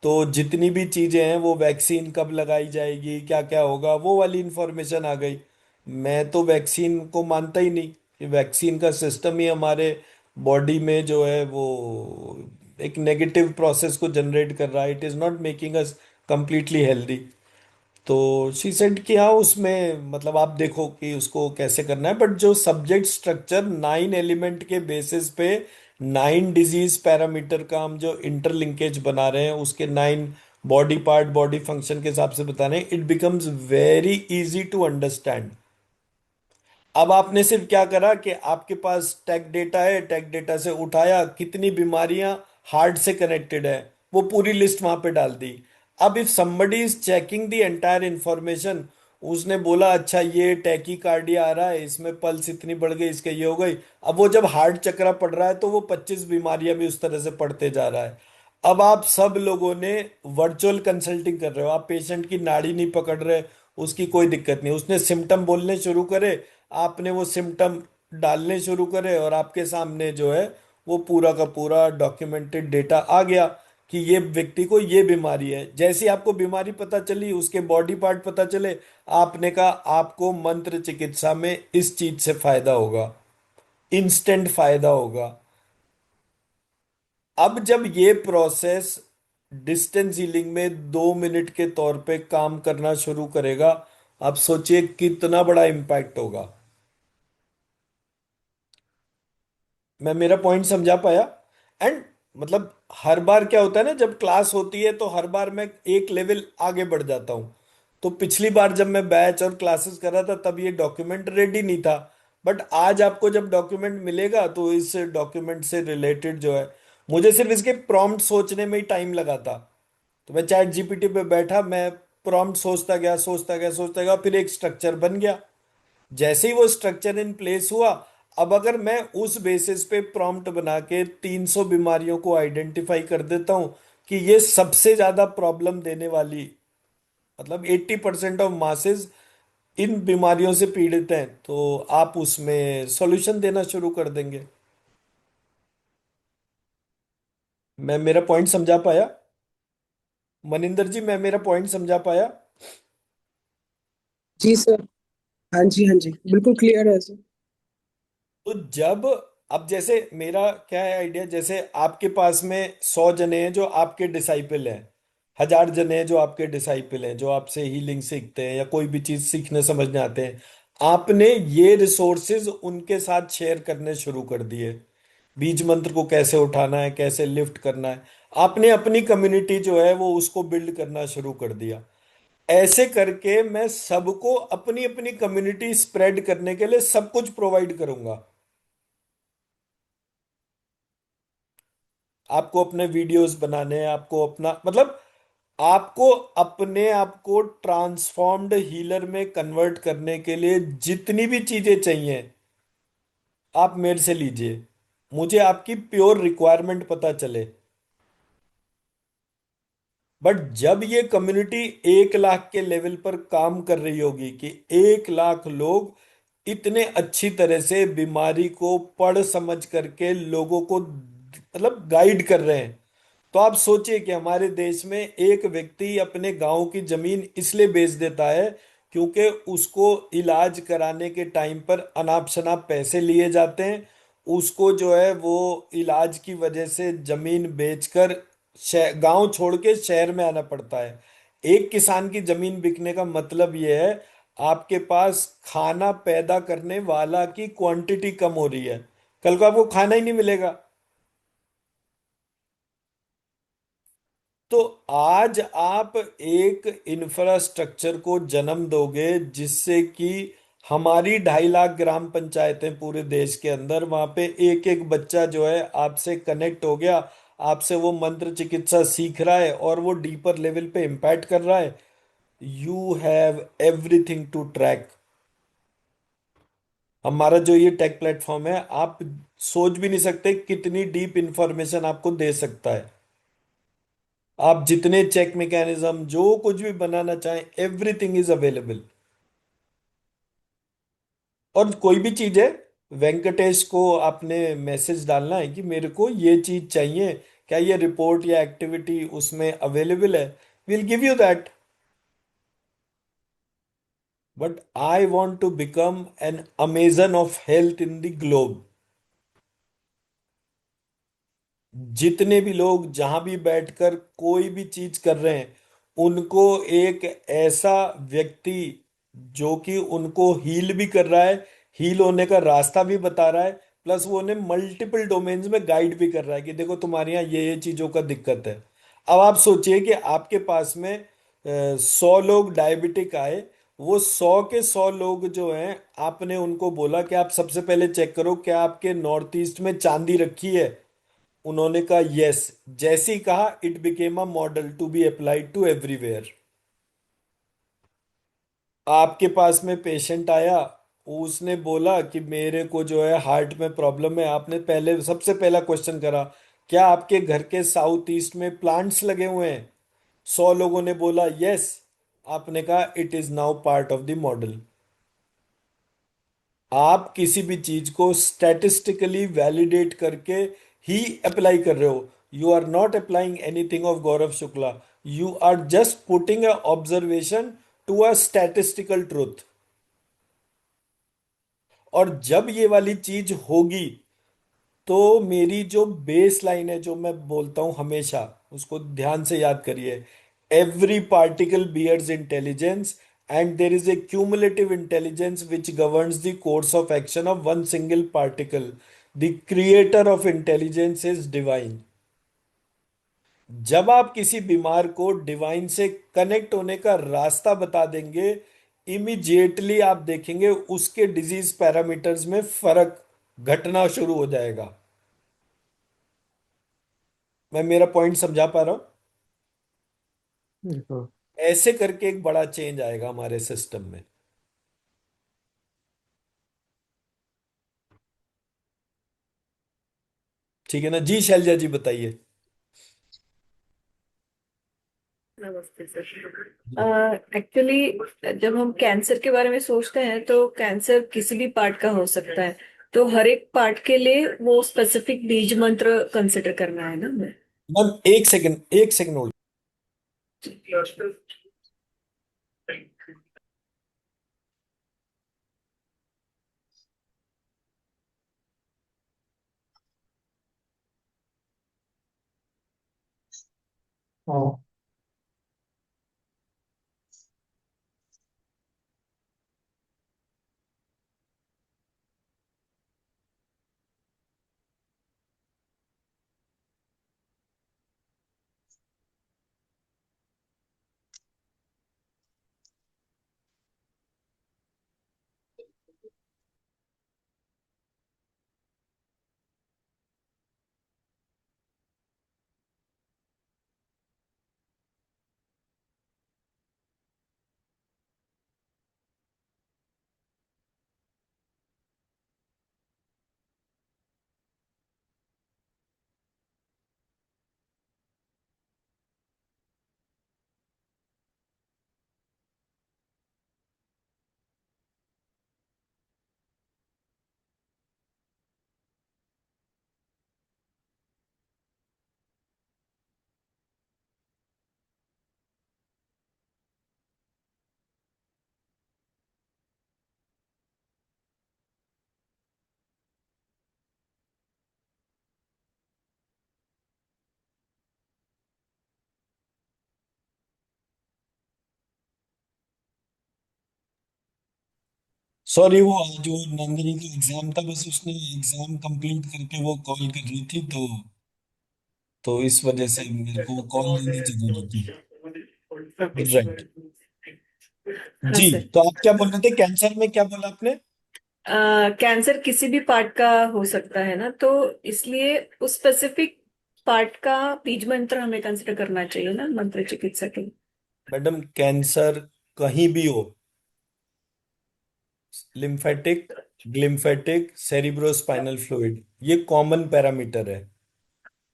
तो जितनी भी चीजें हैं वो वैक्सीन कब लगाई जाएगी, क्या क्या होगा, वो वाली इंफॉर्मेशन आ गई। मैं तो वैक्सीन को मानता ही नहीं कि वैक्सीन का सिस्टम ही हमारे बॉडी में जो है वो एक नेगेटिव प्रोसेस को जनरेट कर रहा है, it is not making us completely healthy. तो शी सेड कि हाँ उसमें मतलब आप देखो कि उसको कैसे करना है, बट जो सब्जेक्ट स्ट्रक्चर 9 एलिमेंट के बेसिस पे 9 डिजीज पैरामीटर का हम जो इंटरलिंकेज बना रहे हैं, उसके 9 बॉडी पार्ट बॉडी फंक्शन के हिसाब से बता रहे हैं, it becomes very easy to understand. अब आपने सिर्फ क्या करा कि आपके पास टेक डेटा है, टेक डेटा से उठाया कितनी बीमारियां हार्ट से कनेक्टेड है, वो पूरी लिस्ट वहां पे डाल दी। अब if somebody is checking the entire information, उसने बोला अच्छा ये टैकीकार्डिया आ रहा है, इसमें पल्स इतनी बढ़ गई, इसके ये हो गई। अब वो जब हार्ट चक्रा पड़ रहा है तो वो 25 बीमारियां भी उस तरह से पढ़ते जा रहा है। अब आप सब लोगों ने वर्चुअल कंसल्टिंग कर रहे हो, आप पेशेंट की नाड़ी नहीं पकड़ रहे, उसकी कोई दिक्कत नहीं, उसने सिम्टम बोलने शुरू करे, आपने वो सिम्टम डालने शुरू करे, और आपके सामने जो है वो पूरा का पूरा डॉक्यूमेंटेड डेटा आ गया कि ये व्यक्ति को ये बीमारी है। जैसे ही आपको बीमारी पता चली, उसके बॉडी पार्ट पता चले, आपने कहा आपको मंत्र चिकित्सा में इस चीज से फायदा होगा, इंस्टेंट फायदा होगा। अब जब ये प्रोसेस डिस्टेंस हीलिंग में 2 मिनट के तौर पे काम करना शुरू करेगा, आप सोचिए कितना बड़ा इम्पैक्ट होगा। मैं मेरा पॉइंट समझा पाया? एंड मतलब हर बार क्या होता है ना, जब क्लास होती है तो हर बार मैं एक लेवल आगे बढ़ जाता हूं। तो पिछली बार जब मैं बैच और क्लासेस कर रहा था तब ये डॉक्यूमेंट रेडी नहीं था, बट आज आपको जब डॉक्यूमेंट मिलेगा तो इस डॉक्यूमेंट से रिलेटेड जो है, मुझे सिर्फ इसके प्रॉम्प्ट सोचने में ही टाइम लगा था। तो मैं चैट जीपीटी पे बैठा, मैं प्रॉम्प्ट सोचता गया सोचता गया सोचता गया, फिर एक स्ट्रक्चर बन गया। जैसे ही वो स्ट्रक्चर इन प्लेस हुआ, अब अगर मैं उस बेसिस पे प्रॉम्प्ट बना के 300 बीमारियों को आइडेंटिफाई कर देता हूं कि ये सबसे ज्यादा प्रॉब्लम देने वाली, मतलब 80% ऑफ मासेस इन बीमारियों से पीड़ित हैं, तो आप उसमें सॉल्यूशन देना शुरू कर देंगे। मैं मेरा पॉइंट समझा पाया? मनिंदर जी, मैं मेरा पॉइंट समझा पाया? जी सर। हाँ जी, हाँ जी, बिल्कुल क्लियर है सर। तो जब, अब जैसे मेरा क्या है आइडिया, जैसे आपके पास में 100 जने हैं जो आपके डिसाइपल हैं, 1000 जने हैं जो आपके डिसाइपल हैं, जो आपसे हीलिंग सीखते हैं या कोई भी चीज सीखने समझने आते हैं, आपने ये रिसोर्सेज उनके साथ शेयर करने शुरू कर दिए। बीज मंत्र को कैसे उठाना है, कैसे लिफ्ट करना है, आपने अपनी कम्युनिटी जो है वो उसको बिल्ड करना शुरू कर दिया। ऐसे करके मैं सबको अपनी अपनी कम्युनिटी स्प्रेड करने के लिए सब कुछ प्रोवाइड करूंगा। आपको अपने वीडियोस बनाने हैं, आपको अपना मतलब आपको अपने आप को ट्रांसफॉर्म्ड हीलर में कन्वर्ट करने के लिए जितनी भी चीजें चाहिए आप मेरे से लीजिए। मुझे आपकी प्योर रिक्वायरमेंट पता चले। बट जब ये कम्युनिटी 1 लाख के लेवल पर काम कर रही होगी कि 1 लाख लोग इतने अच्छी तरह से बीमारी को पढ़ समझ करके लोगों को मतलब गाइड कर रहे हैं, तो आप सोचिए कि हमारे देश में एक व्यक्ति अपने गांव की जमीन इसलिए बेच देता है क्योंकि उसको इलाज कराने के टाइम पर अनाप शनाप पैसे लिए जाते हैं, उसको जो है वो इलाज की वजह से जमीन बेचकर गांव छोड़ के शहर में आना पड़ता है। एक किसान की जमीन बिकने का मतलब ये है आपके पास खाना पैदा करने वाला की क्वांटिटी कम हो रही है, कल को आपको खाना ही नहीं मिलेगा। तो आज आप एक इंफ्रास्ट्रक्चर को जन्म दोगे जिससे कि हमारी 2.5 लाख ग्राम पंचायतें पूरे देश के अंदर, वहां पे एक एक बच्चा जो है आपसे कनेक्ट हो गया, आपसे वो मंत्र चिकित्सा सीख रहा है और वो डीपर लेवल पे इम्पैक्ट कर रहा है। You have everything to track. हमारा जो ये टेक प्लेटफॉर्म है, आप सोच भी नहीं सकते कितनी डीप इंफॉर्मेशन आपको दे सकता है। आप जितने चेक मैकेनिज्म जो कुछ भी बनाना चाहें, एवरीथिंग इज अवेलेबल। और कोई भी चीज है, वेंकटेश को आपने मैसेज डालना है कि मेरे को ये चीज चाहिए, क्या ये रिपोर्ट या एक्टिविटी उसमें अवेलेबल है, will give you that. But I want to become an Amazon of health in the globe. जितने भी लोग जहां भी बैठकर कोई भी चीज कर रहे हैं, उनको एक ऐसा व्यक्ति जो कि उनको हील भी कर रहा है, हील होने का रास्ता भी बता रहा है, प्लस वो उन्हें मल्टीपल डोमेन्स में गाइड भी कर रहा है कि देखो तुम्हारे यहाँ ये चीजों का दिक्कत है। अब आप सोचिए कि आपके पास में 100 लोग डायबिटिक आए, वो 100 के 100 लोग जो हैं, आपने उनको बोला कि आप सबसे पहले चेक करो क्या आपके नॉर्थ ईस्ट में चांदी रखी है। उन्होंने कहा यस। जैसे ही कहा, it became a model to be applied to everywhere. आपके पास में पेशेंट आया, उसने बोला कि मेरे को जो है हार्ट में प्रॉब्लम है। आपने पहले सबसे पहला क्वेश्चन करा, क्या आपके घर के साउथ ईस्ट में प्लांट्स लगे हुए हैं? 100 लोगों ने बोला यस। आपने कहा it is now part of the model. आप किसी भी चीज को स्टैटिस्टिकली वैलिडेट करके ही अप्लाई कर रहे हो। You are not applying anything of Gaurav Shukla, you are just putting a observation to a statistical truth. और जब ये वाली चीज होगी, तो मेरी जो बेस लाइन है, जो मैं बोलता हूं हमेशा, उसको ध्यान से याद करिए। Every particle bears intelligence and there is a cumulative intelligence which governs the course of action of one single particle. The creator of intelligence is divine. जब आप किसी बीमार को डिवाइन से कनेक्ट होने का रास्ता बता देंगे, इमीडिएटली आप देखेंगे उसके डिजीज पैरामीटर्स में फर्क घटना शुरू हो जाएगा। मैं मेरा पॉइंट समझा पा रहा हूं? बिल्कुल। ऐसे करके एक बड़ा चेंज आएगा हमारे सिस्टम में। ठीक है ना जी? शैलजा जी बताइए। नमस्ते सर। एक्चुअली जब हम कैंसर के बारे में सोचते हैं तो कैंसर किसी भी पार्ट का हो सकता है, तो हर एक पार्ट के लिए वो स्पेसिफिक बीज मंत्र कंसिडर करना है ना हमें। मैम एक सेकंड, एक सेकंड होल्ड। हाँ। सॉरी, वो आज वो नंदिनी का एग्जाम था, बस उसने एग्जाम कंप्लीट करके वो कॉल कर रही थी, तो इस वजह से मेरे को कॉल लेनी जरूरी थी। राइट हाँ जी। सर। तो आप क्या बोल रहे थे? कैंसर में क्या बोला आपने? कैंसर किसी भी पार्ट का हो सकता है ना, तो इसलिए उस स्पेसिफिक पार्ट का बीज मंत्र हमें कंसिडर करना चाहिए ना मंत्र चिकित्सा के लिए। मैडम कैंसर कहीं भी हो, लिम्फेटिक, ग्लिम्फेटिक, सेरिब्रोस्पाइनल फ्लूइड, ये कॉमन पैरामीटर है।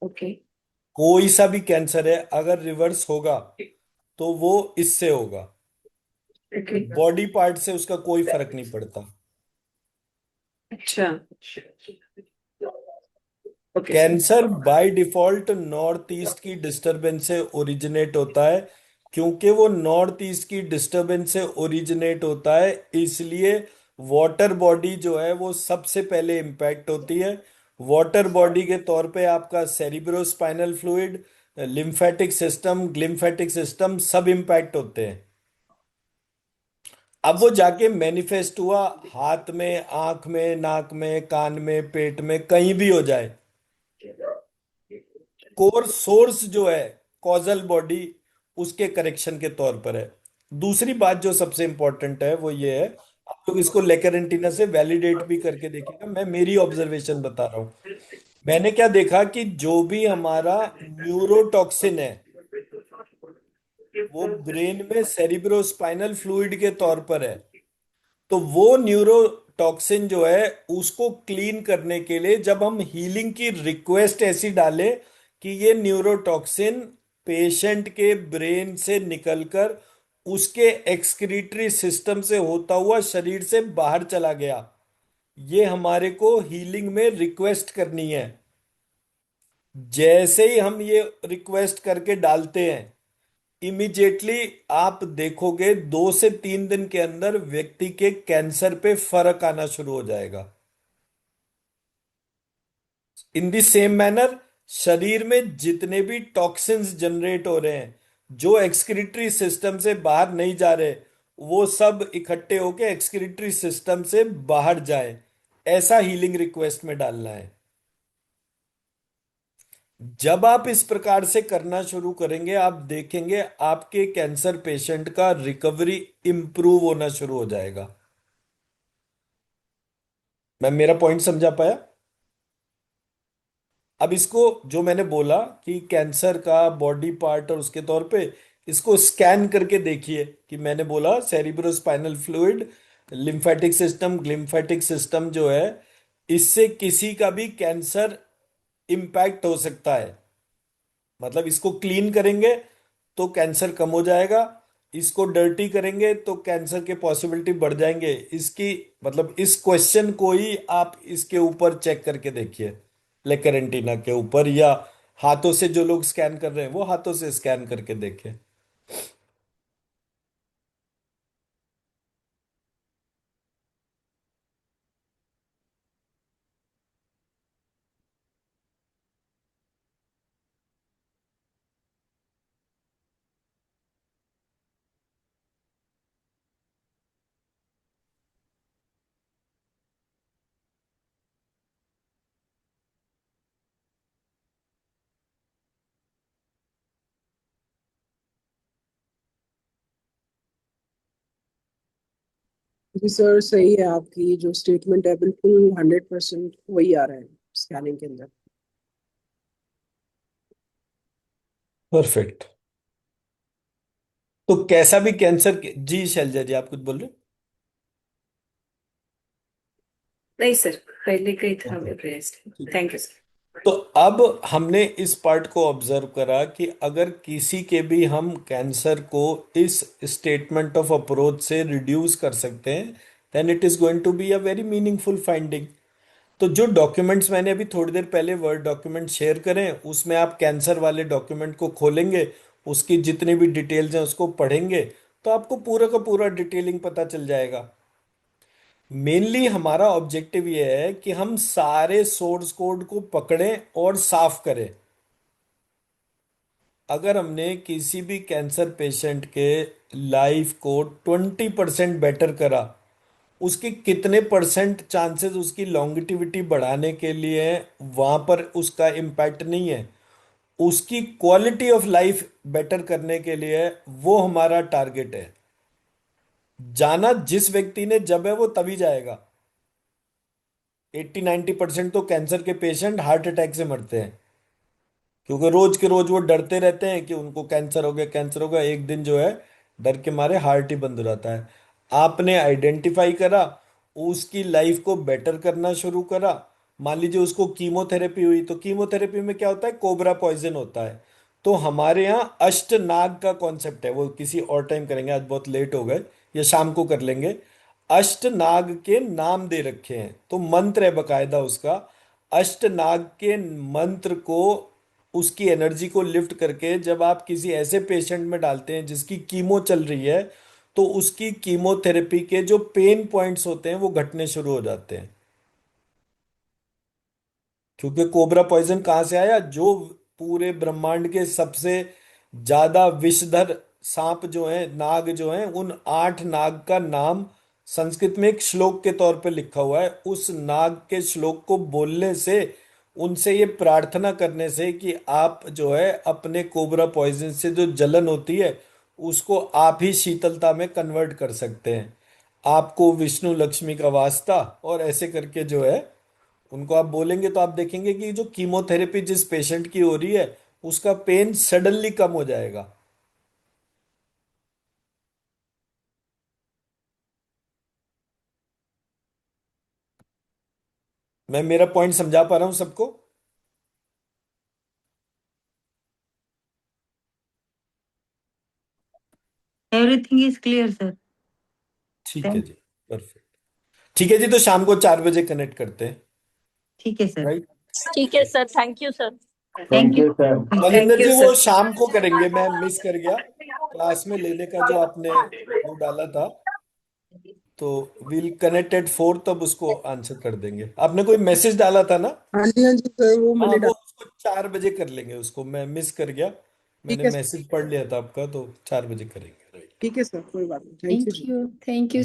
ओके। कोई सा भी कैंसर है, अगर रिवर्स होगा तो वो इससे होगा। ओके। बॉडी पार्ट से उसका कोई फर्क नहीं पड़ता। अच्छा। Okay sir. Cancer by default north east की डिस्टरबेंस से ओरिजिनेट होता है। क्योंकि वो नॉर्थ ईस्ट की डिस्टरबेंस से ओरिजिनेट होता है, इसलिए वाटर बॉडी जो है वो सबसे पहले इम्पैक्ट होती है। वाटर बॉडी के तौर पे आपका सेरिब्रोस्पाइनल फ्लूइड, लिम्फेटिक सिस्टम सब इम्पैक्ट होते हैं। अब वो जाके मैनिफेस्ट हुआ हाथ में, आंख में, नाक में, कान में, पेट में, कहीं भी हो जाए। कोर सोर्स जो है कॉजल बॉडी उसके करेक्शन के तौर पर है। दूसरी बात जो सबसे इंपॉर्टेंट है वो ये है, आप लोग इसको लेकरेंटिना से वैलिडेट भी करके देखिएगा, मैं मेरी ऑब्जर्वेशन बता रहा हूँ। मैंने क्या देखा कि जो भी हमारा न्यूरोटॉक्सिन है वो ब्रेन में सेरिब्रोस्पाइनल फ्लूइड के तौर पर है। तो वो न्यूरोटॉक्सिन जो है उसको क्लीन करने के लिए जब हम हीलिंग की रिक्वेस्ट ऐसी डालें कि ये न्यूरोटॉक्सिन पेशेंट के ब्रेन से निकलकर उसके एक्सक्रीटरी सिस्टम से होता हुआ शरीर से बाहर चला गया, ये हमारे को हीलिंग में रिक्वेस्ट करनी है। जैसे ही हम ये रिक्वेस्ट करके डालते हैं इमीडिएटली आप देखोगे 2 से 3 दिन के अंदर व्यक्ति के कैंसर पे फर्क आना शुरू हो जाएगा। इन दी सेम मैनर शरीर में जितने भी टॉक्सिन्स जनरेट हो रहे हैं जो एक्सक्रीटरी सिस्टम से बाहर नहीं जा रहे, वो सब इकट्ठे होके एक्सक्रीटरी सिस्टम से बाहर जाए, ऐसा हीलिंग रिक्वेस्ट में डालना है। जब आप इस प्रकार से करना शुरू करेंगे आप देखेंगे आपके कैंसर पेशेंट का रिकवरी इंप्रूव होना शुरू हो जाएगा। मैं मेरा पॉइंट समझा पाया? अब इसको जो मैंने बोला कि कैंसर का बॉडी पार्ट और उसके तौर पे इसको स्कैन करके देखिए कि मैंने बोला सेरिब्रोस्पाइनल फ्लूइड, लिम्फेटिक सिस्टम जो है इससे किसी का भी कैंसर इम्पैक्ट हो सकता है। मतलब इसको क्लीन करेंगे तो कैंसर कम हो जाएगा, इसको डर्टी करेंगे तो कैंसर के पॉसिबिलिटी बढ़ जाएंगे। इसकी मतलब इस क्वेश्चन को ही आप इसके ऊपर चेक करके देखिए, लेकरेंटिना के ऊपर, या हाथों से जो लोग स्कैन कर रहे हैं वो हाथों से स्कैन करके देखें। जी सर, सही है आपकी जो स्टेटमेंट है, बिल्कुल 100% वही आ रहा है स्कैनिंग के अंदर। परफेक्ट। तो कैसा भी कैंसर जी शैलजा जी आप कुछ बोल रहे नहीं सर, पहले का ही था मैं प्रयास। Thank you sir. तो अब हमने इस पार्ट को ऑब्जर्व करा कि अगर किसी के भी हम कैंसर को इस स्टेटमेंट ऑफ अप्रोच से रिड्यूस कर सकते हैं then it is going to be a very meaningful finding. तो जो डॉक्यूमेंट्स मैंने अभी थोड़ी देर पहले वर्ड डॉक्यूमेंट शेयर करें उसमें आप कैंसर वाले डॉक्यूमेंट को खोलेंगे, उसकी जितनी भी डिटेल्स हैं उसको पढ़ेंगे तो आपको पूरा का पूरा डिटेलिंग पता चल जाएगा। मेनली हमारा ऑब्जेक्टिव ये है कि हम सारे सोर्स कोड को पकड़ें और साफ करें। अगर हमने किसी भी कैंसर पेशेंट के लाइफ को 20% बेटर करा, उसके कितने परसेंट चांसेस उसकी लॉन्गिटिविटी बढ़ाने के लिए हैं, वहां पर उसका इम्पैक्ट नहीं है। उसकी क्वालिटी ऑफ लाइफ बेटर करने के लिए वो हमारा टारगेट है। जाना जिस व्यक्ति ने जब है वो तभी जाएगा। 80-90% तो कैंसर के पेशेंट हार्ट अटैक से मरते हैं क्योंकि रोज के रोज वो डरते रहते हैं कि उनको कैंसर हो गया, कैंसर हो गया। एक दिन जो है डर के मारे हार्ट ही बंद हो जाता है। आपने आइडेंटिफाई करा, उसकी लाइफ को बेटर करना शुरू करा। मान लीजिए उसको कीमोथेरेपी हुई तो कीमोथेरेपी में क्या होता है, कोबरा पॉइजन होता है। तो हमारे यहाँ अष्टनाग का कॉन्सेप्ट है, वो किसी और टाइम करेंगे, आज बहुत लेट हो गए, या शाम को कर लेंगे। अष्टनाग के नाम दे रखे हैं तो मंत्र है बकायदा उसका। अष्टनाग के मंत्र को, उसकी एनर्जी को लिफ्ट करके जब आप किसी ऐसे पेशेंट में डालते हैं जिसकी कीमो चल रही है तो उसकी कीमोथेरेपी के जो पेन पॉइंट्स होते हैं वो घटने शुरू हो जाते हैं। क्योंकि कोबरा पॉइजन कहाँ से आया? जो पूरे ब्रह्मांड के सबसे ज्यादा विषधर सांप जो है, नाग जो है, उन 8 नाग का नाम संस्कृत में एक श्लोक के तौर पे लिखा हुआ है। उस नाग के श्लोक को बोलने से, उनसे ये प्रार्थना करने से कि आप जो है अपने कोबरा पॉइजन से जो जलन होती है उसको आप ही शीतलता में कन्वर्ट कर सकते हैं। आपको विष्णु लक्ष्मी का वास्ता, और ऐसे करके जो है उनको आप बोलेंगे तो आप देखेंगे कि जो कीमोथेरेपी जिस पेशेंट की हो रही है उसका पेन सडनली कम हो जाएगा। मैं मेरा पॉइंट समझा पा रहा हूं सबको? Everything is clear, sir. ठीक है Thank. जी, परफेक्ट। ठीक है जी, तो शाम को 4 बजे कनेक्ट करते हैं, ठीक है सर. राइट? ठीक है sir, thank you sir. Thank you. Sir. Maninder thank ji you वो सर। शाम को करेंगे, मैं मिस कर गया क्लास में लेने का जो आपने वो डाला था, तो विल कनेक्ट एट 4, तब उसको आंसर कर देंगे। आपने कोई मैसेज डाला था ना? हाँ जी सर, वो हाँ, मैंने वो डाला। उसको 4 बजे कर लेंगे, उसको मैं मिस कर गया, ठीक मैंने है मैसेज पढ़ लिया था आपका, तो 4 बजे करेंगे, राइट? ठीक है सर, कोई बात नहीं, thank you. Thank you. Thank you.